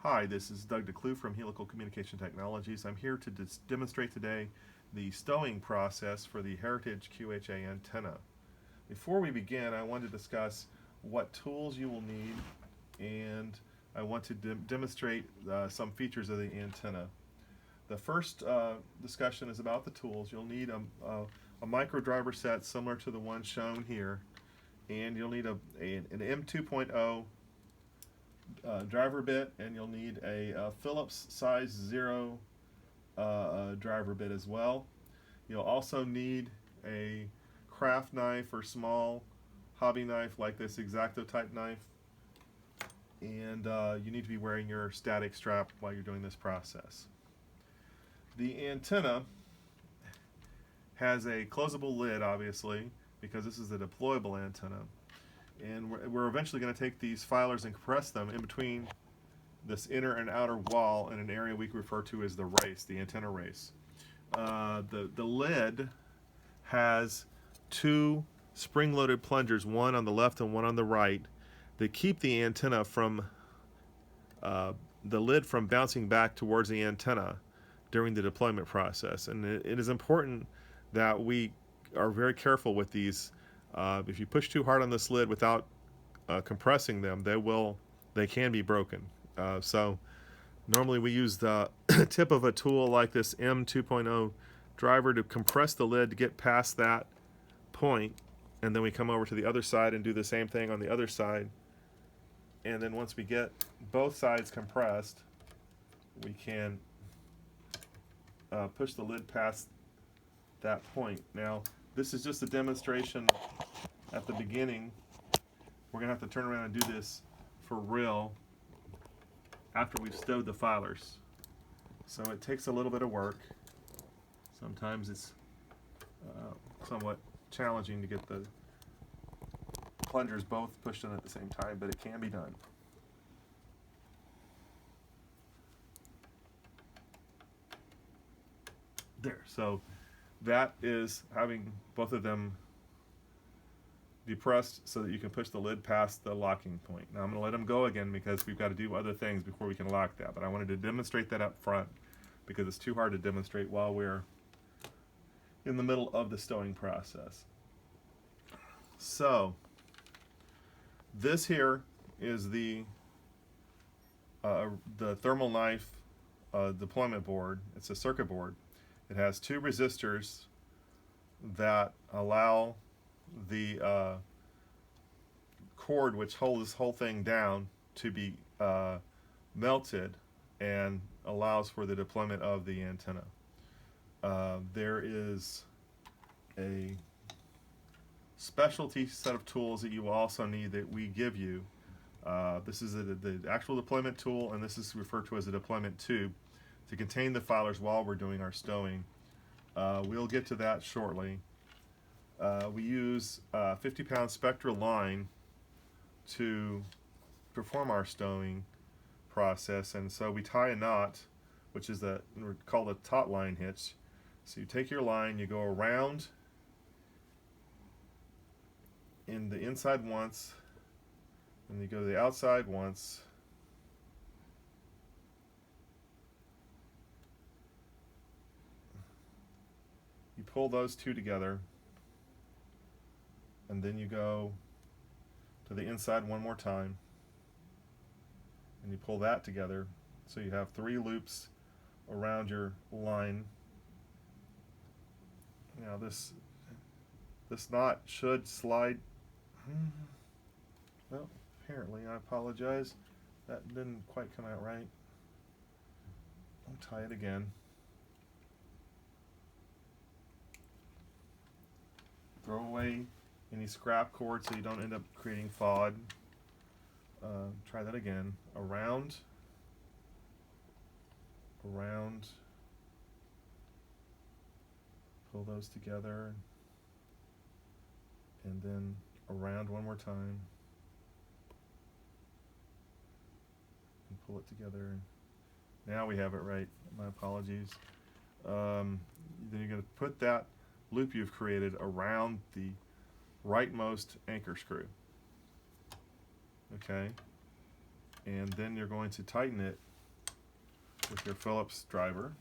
Hi, this is Doug DeClue from Helical Communication Technologies. I'm here to demonstrate today the stowing process for the Heritage QHA antenna. Before we begin, I want to discuss what tools you will need, and I want to demonstrate some features of the antenna. The first discussion is about the tools. You'll need a micro driver set similar to the one shown here, and you'll need an M2.0 driver bit, and you'll need a Phillips size 0 driver bit as well. You'll also need a craft knife or small hobby knife like this X-Acto type knife, and you need to be wearing your static strap while you're doing this process. The antenna has a closable lid, obviously, because this is a deployable antenna. And we're eventually going to take these filers and compress them in between this inner and outer wall in an area we refer to as the race, the antenna race. The lid has two spring-loaded plungers, one on the left and one on the right, that keep the antenna from the lid from bouncing back towards the antenna during the deployment process. And it is important that we are very careful with these. If you push too hard on this lid without compressing them, they can be broken. So normally we use the tip of a tool like this M2.0 driver to compress the lid to get past that point, and then we come over to the other side and do the same thing on the other side. And then once we get both sides compressed, we can push the lid past that point. Now, this is just a demonstration at the beginning. We're going to have to turn around and do this for real after we've stowed the filers. So it takes a little bit of work. Sometimes it's somewhat challenging to get the plungers both pushed in at the same time, but it can be done. There, so that is having both of them depressed so that you can push the lid past the locking point. Now I'm going to let them go again because we've got to do other things before we can lock that, but I wanted to demonstrate that up front because it's too hard to demonstrate while we're in the middle of the stowing process. So this here is the thermal knife deployment board. It's a circuit board. It has two resistors that allow the cord which holds this whole thing down to be melted and allows for the deployment of the antenna. There is a specialty set of tools that you will also need that we give you. This is the actual deployment tool, and this is referred to as a deployment tube to contain the filers while we're doing our stowing. We'll get to that shortly. We use 50-pound Spectra line to perform our stowing process, and so we tie a knot, which is called a taut line hitch. So you take your line, you go around in the inside once, and you go to the outside once. You pull those two together, and then you go to the inside one more time, and you pull that together, so you have 3 loops around your line. Now this knot should slide. Well, apparently, I apologize, that didn't quite come out right. I'll tie it again. Throw away any scrap cord so you don't end up creating FOD. Try that again. Around, pull those together, and then around one more time, and pull it together. Now we have it right. My apologies. Then you're going to put that loop you've created around the rightmost anchor screw. Okay, and then you're going to tighten it with your Phillips driver.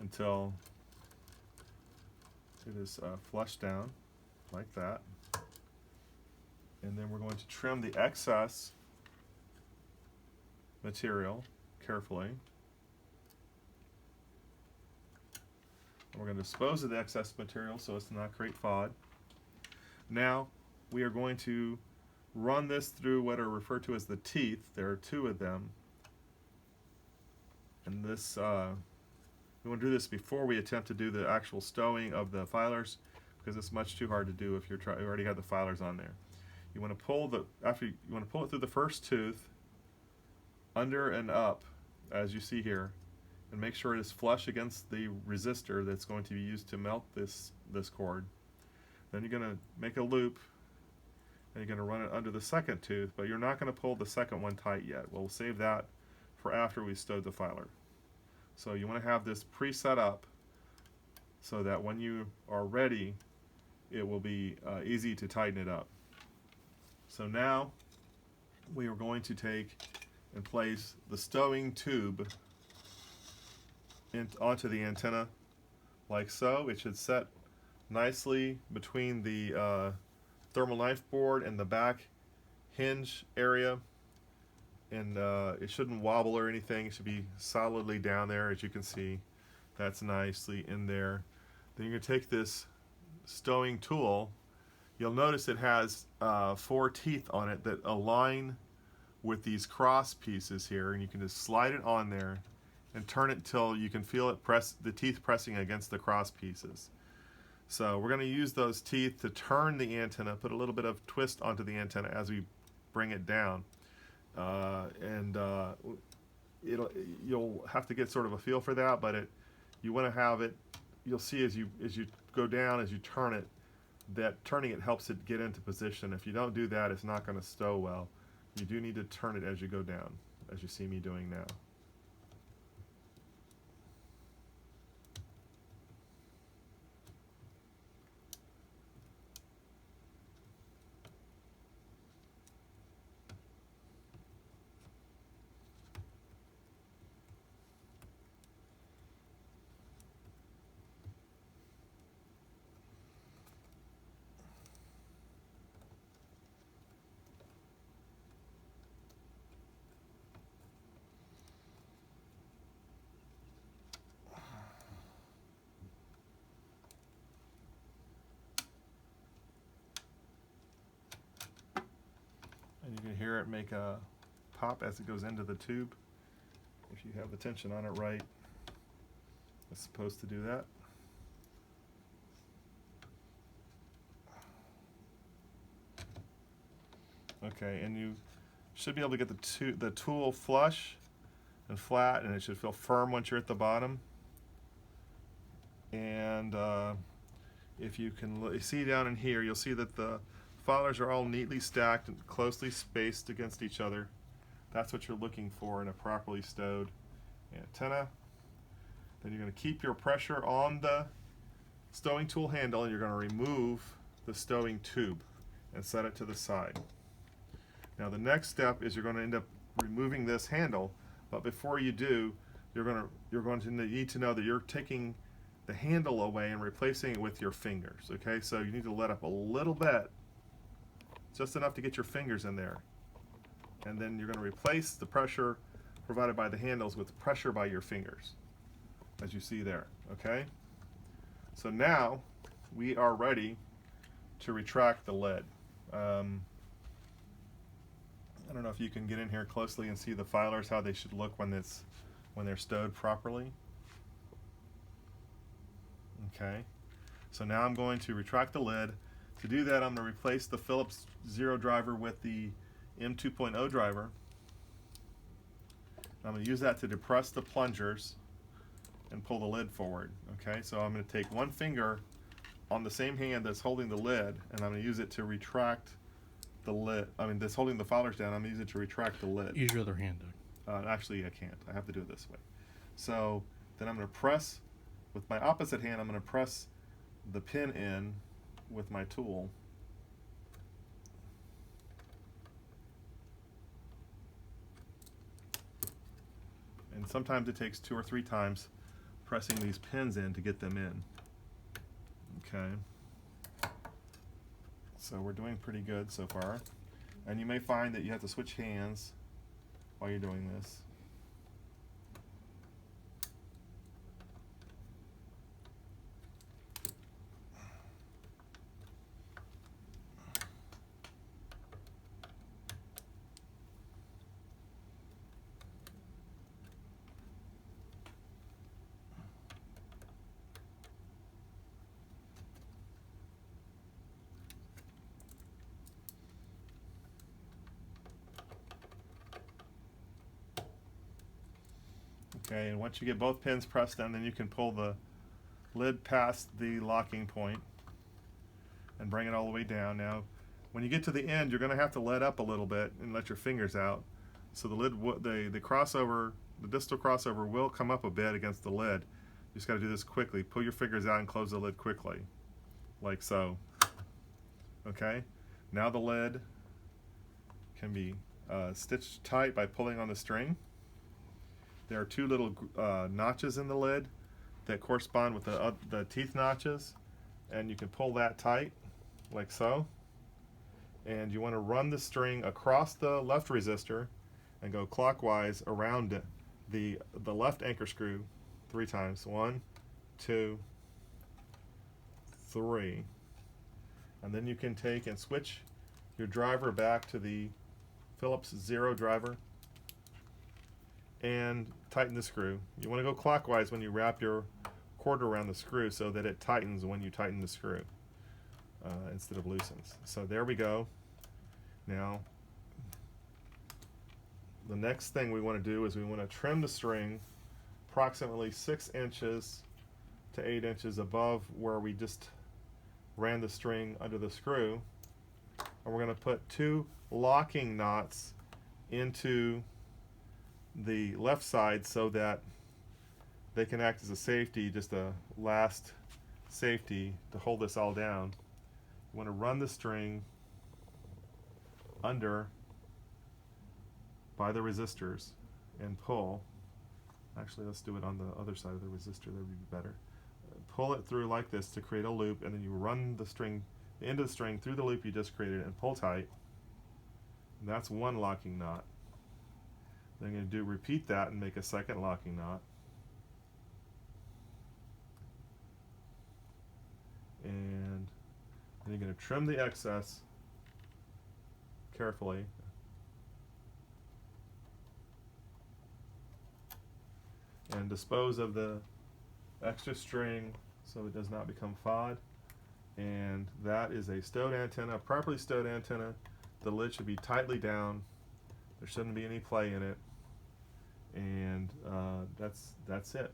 Until it is flushed down like that. And then we're going to trim the excess material carefully. And we're going to dispose of the excess material so as to not create FOD. Now we are going to run this through what are referred to as the teeth. There are two of them. And this we want to do this before we attempt to do the actual stowing of the filers, because it's much too hard to do if you already have the filers on there. You want to pull you want to pull it through the first tooth, under and up, as you see here, and make sure it is flush against the resistor that's going to be used to melt this cord. Then you're going to make a loop, and you're going to run it under the second tooth, but you're not going to pull the second one tight yet. We'll save that for after we stowed the filer. So you want to have this pre-set up so that when you are ready, it will be easy to tighten it up. So now we are going to take and place the stowing tube onto the antenna like so. It should set nicely between the thermal knife board and the back hinge area. And it shouldn't wobble or anything. It should be solidly down there, as you can see. That's nicely in there. Then you're going to take this stowing tool. You'll notice it has 4 teeth on it that align with these cross pieces here, and you can just slide it on there and turn it till you can feel it the teeth pressing against the cross pieces. So we're going to use those teeth to turn the antenna, put a little bit of twist onto the antenna as we bring it down. You'll have to get sort of a feel for that, but you want to have it. You'll see as you go down, as you turn it, that turning it helps it get into position. If you don't do that, it's not going to stow well. You do need to turn it as you go down, as you see me doing now. And you can hear it make a pop as it goes into the tube. If you have the tension on it right, it's supposed to do that. Okay, and you should be able to get the tool flush and flat, and it should feel firm once you're at the bottom. And if you can see down in here, you'll see that the filers are all neatly stacked and closely spaced against each other. That's what you're looking for in a properly stowed antenna. Then you're going to keep your pressure on the stowing tool handle, and you're going to remove the stowing tube and set it to the side. Now the next step is you're going to end up removing this handle, but before you do, you're going to need to know that you're taking the handle away and replacing it with your fingers. Okay, so you need to let up a little bit, just enough to get your fingers in there, and then you're going to replace the pressure provided by the handles with pressure by your fingers, as you see there. Okay, so now we are ready to retract the lid. I don't know if you can get in here closely and see the filers, how they should look when they're stowed properly. Okay, so now I'm going to retract the lid. To do that, I'm going to replace the Phillips 0 driver with the M2.0 driver. I'm going to use that to depress the plungers and pull the lid forward. Okay, so I'm going to take one finger on the same hand that's holding the lid, and I'm going to use it to retract the lid. I mean, that's holding the filers down. I'm going to use it to retract the lid. Use your other hand, Doug. Actually, I can't. I have to do it this way. So then I'm going to press, with my opposite hand, I'm going to press the pin in with my tool. And sometimes it takes 2 or 3 times pressing these pins in to get them in. Okay. So we're doing pretty good so far. And you may find that you have to switch hands while you're doing this. Okay, and once you get both pins pressed in, then you can pull the lid past the locking point and bring it all the way down. Now, when you get to the end, you're going to have to let up a little bit and let your fingers out. So the lid, the crossover, the distal crossover will come up a bit against the lid. You just got to do this quickly. Pull your fingers out and close the lid quickly, like so. Okay, now the lid can be stitched tight by pulling on the string. There are 2 little notches in the lid that correspond with the teeth notches, and you can pull that tight like so. And you want to run the string across the left resistor and go clockwise around the left anchor screw 3 times. 1, 2, 3. And then you can take and switch your driver back to the Phillips 0 driver and tighten the screw. You want to go clockwise when you wrap your cord around the screw so that it tightens when you tighten the screw instead of loosens. So there we go. Now, the next thing we want to do is we want to trim the string approximately 6 inches to 8 inches above where we just ran the string under the screw. And we're going to put 2 locking knots into the left side so that they can act as a safety, just a last safety to hold this all down. You want to run the string under by the resistors and pull. Actually, let's do it on the other side of the resistor, that would be better. Pull it through like this to create a loop, and then you run the string, the end of the string, through the loop you just created and pull tight. And that's 1 locking knot. Then I'm going to repeat that and make a 2nd locking knot. And then you're going to trim the excess carefully. And dispose of the extra string so it does not become FOD. And that is a stowed antenna, a properly stowed antenna. The lid should be tightly down. There shouldn't be any play in it. And that's it.